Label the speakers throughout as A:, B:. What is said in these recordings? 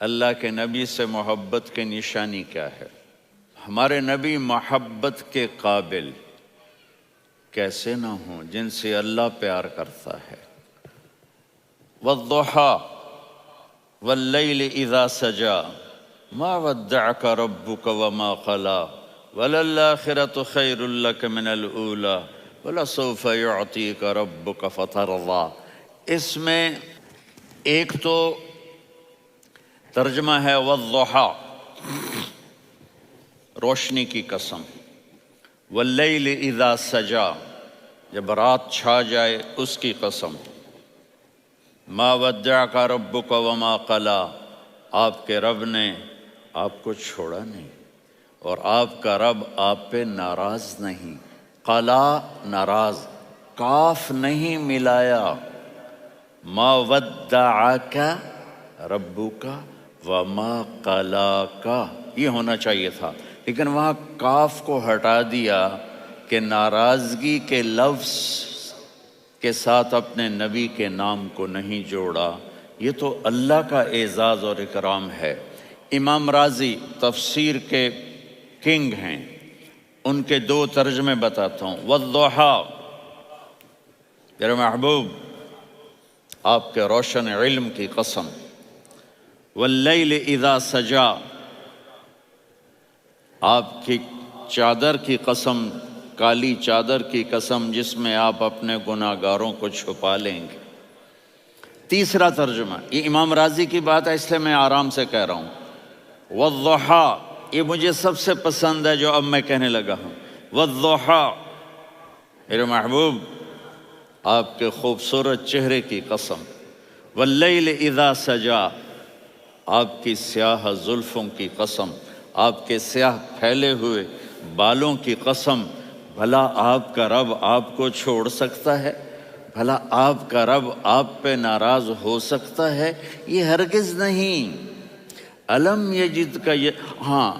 A: اللہ کے نبی سے محبت کی نشانی کیا ہے؟ ہمارے نبی محبت کے قابل کیسے نہ ہوں جن سے اللہ پیار کرتا ہے۔ والضحیٰ واللیل اذا سجا ما ودعک ربک وما قلی وللآخرۃ خیر لک من الاولی ولسوف یعطیک ربک فترضی۔ اس میں ایک تو ترجمہ ہے والضحیٰ، روشنی کی قسم، واللیل اذا سجا، جب رات چھا جائے اس کی قسم، ما ودعک ربک وما قلی، آپ کے رب نے آپ کو چھوڑا نہیں اور آپ کا رب آپ پہ ناراض نہیں۔ قلا ناراض، کاف نہیں ملایا، ما ودعک ربک وما قلاک یہ ہونا چاہیے تھا، لیکن وہاں کاف کو ہٹا دیا کہ ناراضگی کے لفظ کے ساتھ اپنے نبی کے نام کو نہیں جوڑا۔ یہ تو اللہ کا اعزاز اور اکرام ہے۔ امام راضی تفسیر کے کنگ ہیں، ان کے دو ترجمے بتاتا ہوں۔ والضحیٰ، میرے محبوب آپ کے روشن علم کی قسم، واللیل اذا سجا، آپ کی چادر کی قسم، کالی چادر کی قسم جس میں آپ اپنے گناہ گاروں کو چھپا لیں گے۔ تیسرا ترجمہ، یہ امام راضی کی بات ہے اس لیے میں آرام سے کہہ رہا ہوں۔ والضحیٰ، یہ مجھے سب سے پسند ہے جو اب میں کہنے لگا ہوں۔ والضحیٰ، میرے محبوب آپ کے خوبصورت چہرے کی قسم، واللیل اذا سجا، آپ کی سیاہ زلفوں کی قسم، آپ کے سیاہ پھیلے ہوئے بالوں کی قسم۔ بھلا آپ کا رب آپ کو چھوڑ سکتا ہے؟ بھلا آپ کا رب آپ پہ ناراض ہو سکتا ہے؟ یہ ہرگز نہیں۔ الم یجد کا ہاں،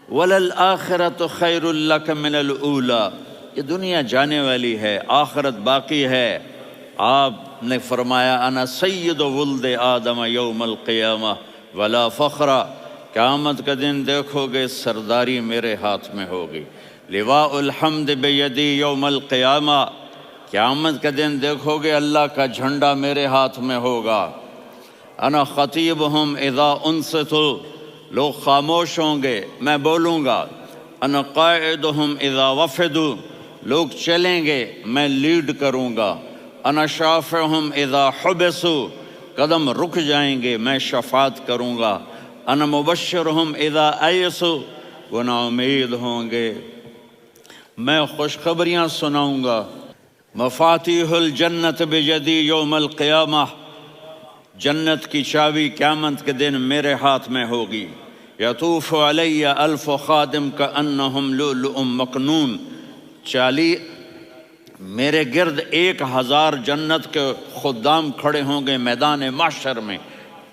A: وللآخرۃ خیر لک من الاولی، یہ دنیا جانے والی ہے، آخرت باقی ہے۔ آپ نے فرمایا انا سید ولد آدم یوم القیامہ ولا فخر، قیامت کا دن دیکھو گے سرداری میرے ہاتھ میں ہوگی۔ لواء الحمد بیدی یوم القیامہ، قیامت کا دن دیکھو گے اللہ کا جھنڈا میرے ہاتھ میں ہوگا۔ انا خطیبہم اذا انصتوا، لوگ خاموش ہوں گے میں بولوں گا۔ انا قائدہم اذا وفدوا، لوگ چلیں گے میں لیڈ کروں گا۔ انا شافعہم اذا حبسوا، قدم رک جائیں گے میں شفاعت کروں گا۔ انا مبشرہم اذا ایسوا، وہ نا امید ہوں گے میں خوشخبریاں سناؤں گا۔ مفاتیح الجنت بیدی یوم القیامہ، جنت کی چابی قیامت کے دن میرے ہاتھ میں ہوگی۔ یطوف علی الف خادم کانہم لؤلؤ مکنون، میرے گرد 1000 جنت کے خدام کھڑے ہوں گے میدان محشر میں۔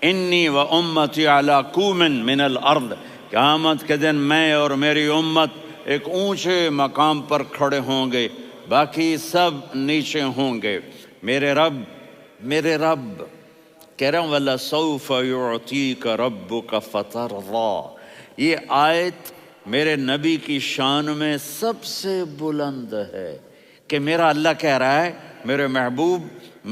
A: انی و امتی علی کوم من الارض، قیامت کے دن میں اور میری امت ایک اونچے مقام پر کھڑے ہوں گے، باقی سب نیچے ہوں گے۔ میرے رب کہہ رہا ہوں وَلَسَوْفَ يُعْطِيكَ رَبُّكَ فَتَرْضَىٰ، یہ آیت میرے نبی کی شان میں سب سے بلند ہے کہ میرا اللہ کہہ رہا ہے میرے محبوب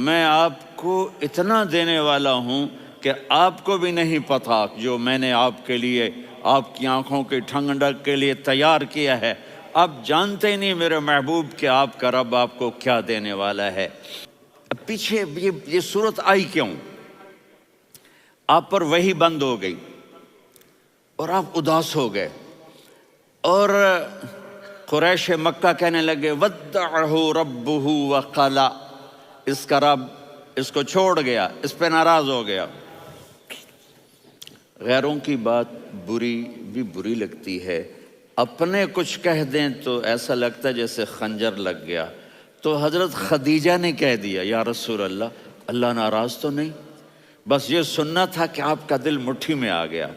A: میں آپ کو اتنا دینے والا ہوں کہ آپ کو بھی نہیں پتا جو میں نے آپ کے لیے، آپ کی آنکھوں کی ٹھنڈک کے لیے تیار کیا ہے۔ آپ جانتے نہیں میرے محبوب کہ آپ کا رب آپ کو کیا دینے والا ہے۔ پیچھے یہ صورت آئی کیوں؟ آپ پر وحی بند ہو گئی اور آپ اداس ہو گئے، اور قریش مکہ کہنے لگے ودعہ ربہ وقلا، اس کا رب اس کو چھوڑ گیا، اس پہ ناراض ہو گیا۔ غیروں کی بات بھی بری لگتی ہے، اپنے کچھ کہہ دیں تو ایسا لگتا ہے جیسے خنجر لگ گیا۔ تو حضرت خدیجہ نے کہہ دیا یا رسول اللہ ناراض تو نہیں؟ بس یہ سننا تھا کہ آپ کا دل مٹھی میں آ گیا۔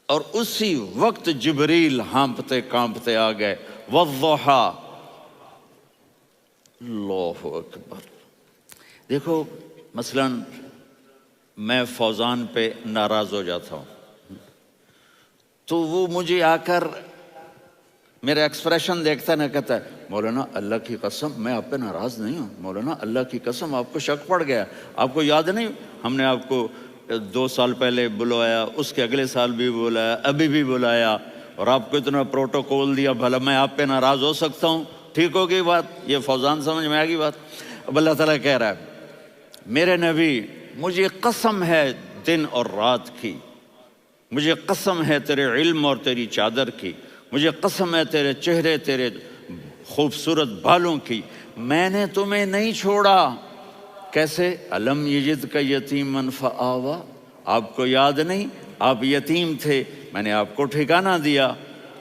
A: اور اسی وقت جبریل ہانپتے کانپتے آ گئے۔ والضحیٰ، اللہ اکبر۔ دیکھو مثلاً میں فوزان پہ ناراض ہو جاتا ہوں تو وہ مجھے آ کر میرا ایکسپریشن دیکھتا ہے نا، کہتا ہے مولانا اللہ کی قسم میں آپ پہ ناراض نہیں ہوں، مولانا اللہ کی قسم آپ کو شک پڑ گیا، آپ کو یاد نہیں ہم نے آپ کو 2 سال پہلے بلوایا، اس کے اگلے سال بھی بلایا، ابھی بھی بلایا، اور آپ کو اتنا پروٹوکول دیا، بھلا میں آپ پہ ناراض ہو سکتا ہوں؟ ٹھیک ہو گئی بات؟ یہ فوزان سمجھ میں آ گئی بات؟ اب اللہ تعالیٰ کہہ رہا ہے میرے نبی مجھے قسم ہے دن اور رات کی، مجھے قسم ہے تیرے علم اور تیری چادر کی، مجھے قسم ہے تیرے چہرے، تیرے خوبصورت بالوں کی، میں نے تمہیں نہیں چھوڑا۔ کیسے؟ الم یجد کا یتیمن فآوا، آپ کو یاد نہیں آپ یتیم تھے، میں نے آپ کو ٹھکانہ دیا۔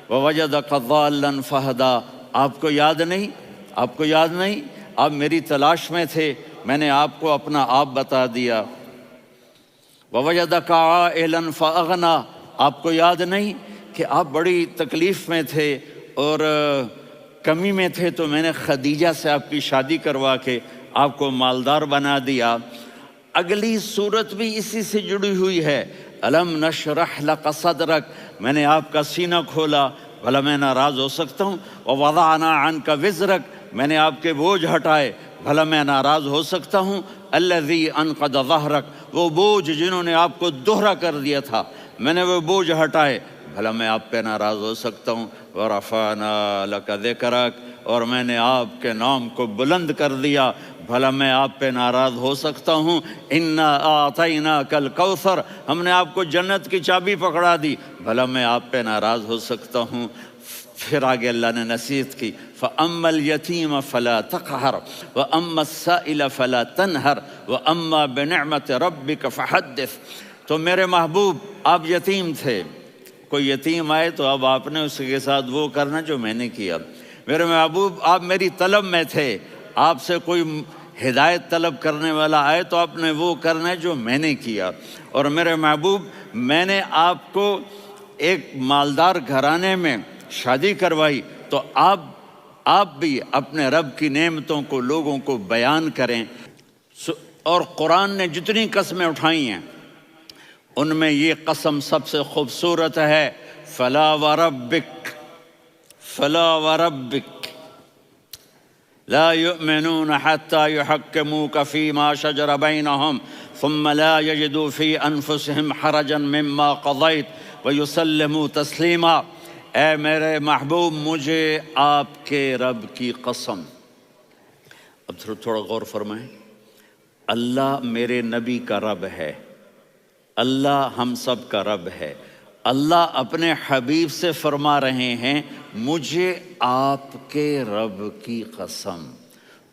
A: ووجدک ضالا فہدا، آپ کو یاد نہیں، آپ کو یاد نہیں آپ میری تلاش میں تھے، میں نے آپ کو اپنا آپ بتا دیا۔ ووجدک عائلا فاغنا، آپ کو یاد نہیں کہ آپ بڑی تکلیف میں تھے اور کمی میں تھے تو میں نے خدیجہ سے آپ کی شادی کروا کے آپ کو مالدار بنا دیا۔ اگلی صورت بھی اسی سے جڑی ہوئی ہے، الم نشرح لک صدرک، میں نے آپ کا سینہ کھولا، بھلا میں ناراض ہو سکتا ہوں؟ ووضعنا عنک وزرک، میں نے آپ کے بوجھ ہٹائے، بھلا میں ناراض ہو سکتا ہوں؟ الذی انقض ظہرک، وہ بوجھ جنہوں نے آپ کو دوہرا کر دیا تھا، میں نے وہ بوجھ ہٹائے، بھلا میں آپ پہ ناراض ہو سکتا ہوں؟ ورفعنا لک ذکرک، اور میں نے آپ کے نام کو بلند کر دیا، بھلا میں آپ پہ ناراض ہو سکتا ہوں؟ انا اعطیناک الکوثر، ہم نے آپ کو جنت کی چابی پکڑا دی، بھلا میں آپ پہ ناراض ہو سکتا ہوں؟ پھر آگے اللہ نے نصیحت کی، فَأَمَّا الْيَتِيمَ فَلَا تَقْهَرْ وَأَمَّا السَّائِلَ فَلَا تَنْهَرْ وَأَمَّا بِنِعْمَةِ رَبِّكَ فَحَدِّثْ۔ تو میرے محبوب آپ یتیم تھے، کوئی یتیم آئے تو اب آپ نے اس کے ساتھ وہ کرنا جو میں نے کیا۔ میرے محبوب آپ میری طلب میں تھے، آپ سے کوئی ہدایت طلب کرنے والا آئے تو آپ نے وہ کرنا ہے جو میں نے کیا۔ اور میرے محبوب میں نے آپ کو ایک مالدار گھرانے میں شادی کروائی تو آپ بھی اپنے رب کی نعمتوں کو لوگوں کو بیان کریں۔ اور قرآن نے جتنی قسمیں اٹھائی ہیں ان میں یہ قسم سب سے خوبصورت ہے، فلا وربک، فلا وربک لا يؤمنون حتى يحكموك فيما شجر بينهم ثم لا يجدوا في أنفسهم حرجا مما قضيت ويسلموا تسلیما۔ اے میرے محبوب مجھے آپ کے رب کی قسم، اب تھوڑا غور فرمائیں، اللہ میرے نبی کا رب ہے، اللہ ہم سب کا رب ہے، اللہ اپنے حبیب سے فرما رہے ہیں مجھے آپ کے رب کی قسم۔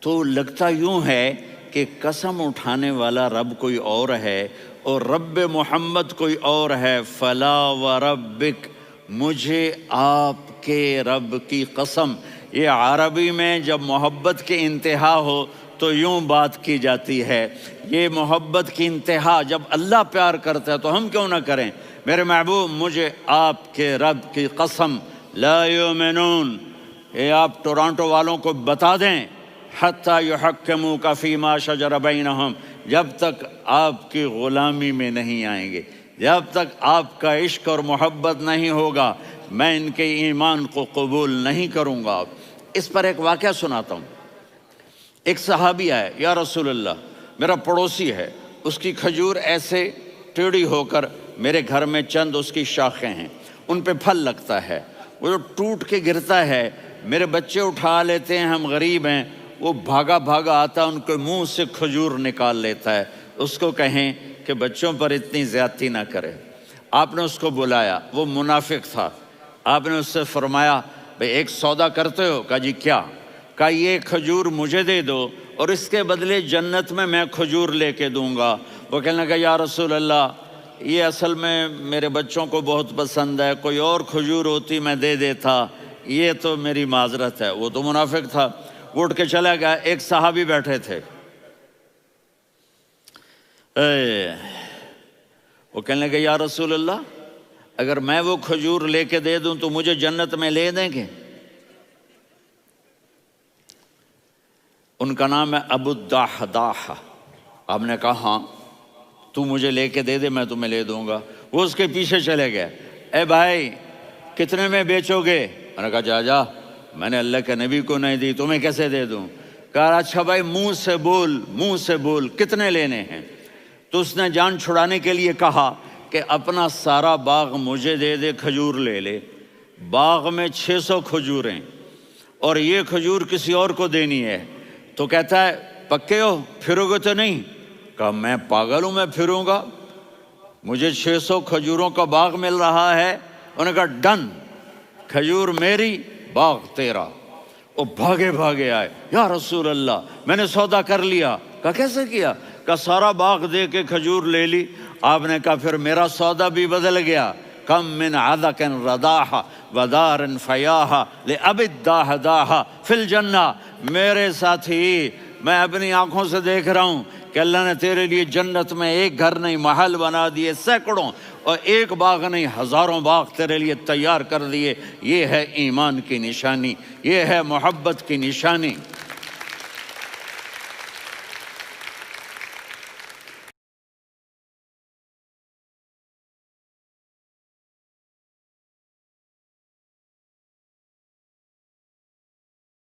A: تو لگتا یوں ہے کہ قسم اٹھانے والا رب کوئی اور ہے اور رب محمد کوئی اور ہے۔ فلا وربک، مجھے آپ کے رب کی قسم۔ یہ عربی میں جب محبت کی انتہا ہو تو یوں بات کی جاتی ہے، یہ محبت کی انتہا جب اللہ پیار کرتا ہے تو ہم کیوں نہ کریں؟ میرے محبوب مجھے آپ کے رب کی قسم، لا یؤمنون، یہ آپ ٹورانٹو والوں کو بتا دیں، حتی یحکموک فیما شجر بینہم، جب تک آپ کی غلامی میں نہیں آئیں گے، جب تک آپ کا عشق اور محبت نہیں ہوگا، میں ان کے ایمان کو قبول نہیں کروں گا۔ اس پر ایک واقعہ سناتا ہوں۔ ایک صحابی آئے، یا رسول اللہ میرا پڑوسی ہے، اس کی کھجور ایسے ٹیڑھی ہو کر میرے گھر میں چند اس کی شاخیں ہیں، ان پہ پھل لگتا ہے، وہ جو ٹوٹ کے گرتا ہے، میرے بچے اٹھا لیتے ہیں، ہم غریب ہیں، وہ بھاگا بھاگا آتا ان کے منہ سے کھجور نکال لیتا ہے۔ اس کو کہیں کہ بچوں پر اتنی زیادتی نہ کرے۔ آپ نے اس کو بلایا، وہ منافق تھا، آپ نے اس سے فرمایا بھئی ایک سودا کرتے ہو؟ کہا جی کیا؟ کہا یہ کھجور مجھے دے دو اور اس کے بدلے جنت میں کھجور لے کے دوں گا۔ وہ کہنے لگا یا رسول اللہ یہ اصل میں میرے بچوں کو بہت پسند ہے، کوئی اور کھجور ہوتی میں دے دیتا، یہ تو میری معذرت ہے۔ وہ تو منافق تھا، وہ اٹھ کے چلا گیا۔ ایک صحابی بیٹھے تھے، وہ کہنے لگے یا رسول اللہ اگر میں وہ کھجور لے کے دے دوں تو مجھے جنت میں لے دیں گے؟ ان کا نام ہے ابو الدحداح۔ آپ نے کہا ہاں، تو مجھے لے کے دے دے، میں تمہیں لے دوں گا۔ وہ اس کے پیچھے چلے گئے، اے بھائی کتنے میں بیچو گے؟ میں نے کہا جا جا، میں نے اللہ کے نبی کو نہیں دی، تمہیں کیسے دے دوں؟ کہا اچھا بھائی منہ سے بول کتنے لینے ہیں؟ تو اس نے جان چھڑانے کے لیے کہا کہ اپنا سارا باغ مجھے دے دے، کھجور لے لے۔ باغ میں 600 کھجوریں اور یہ کھجور کسی اور کو دینی ہے۔ تو کہتا ہے پکے ہو، پھرو گے تو نہیں؟ کہا میں پاگل ہوں، میں پھروں گا؟ مجھے 600 کھجوروں کا باغ مل رہا ہے۔ انہوں نے کہا ڈن، کھجور میری، باغ تیرا۔ وہ بھاگے آئے، یا رسول اللہ میں نے سودا کر لیا۔ کہا کیسے کیا؟ کہا سارا باغ دے کے کھجور لے لی۔ آپ نے کہا پھر میرا سودا بھی بدل گیا۔ کم من عدق رداح ودار فیاح لأب الداح داح فی الجنہ۔ میرے ساتھی میں اپنی آنکھوں سے دیکھ رہا ہوں کہ اللہ نے تیرے لیے جنت میں ایک گھر نہیں محل بنا دیے سینکڑوں، اور ایک باغ نہیں ہزاروں باغ تیرے لیے تیار کر دیے۔ یہ ہے ایمان کی نشانی، یہ ہے محبت کی نشانی۔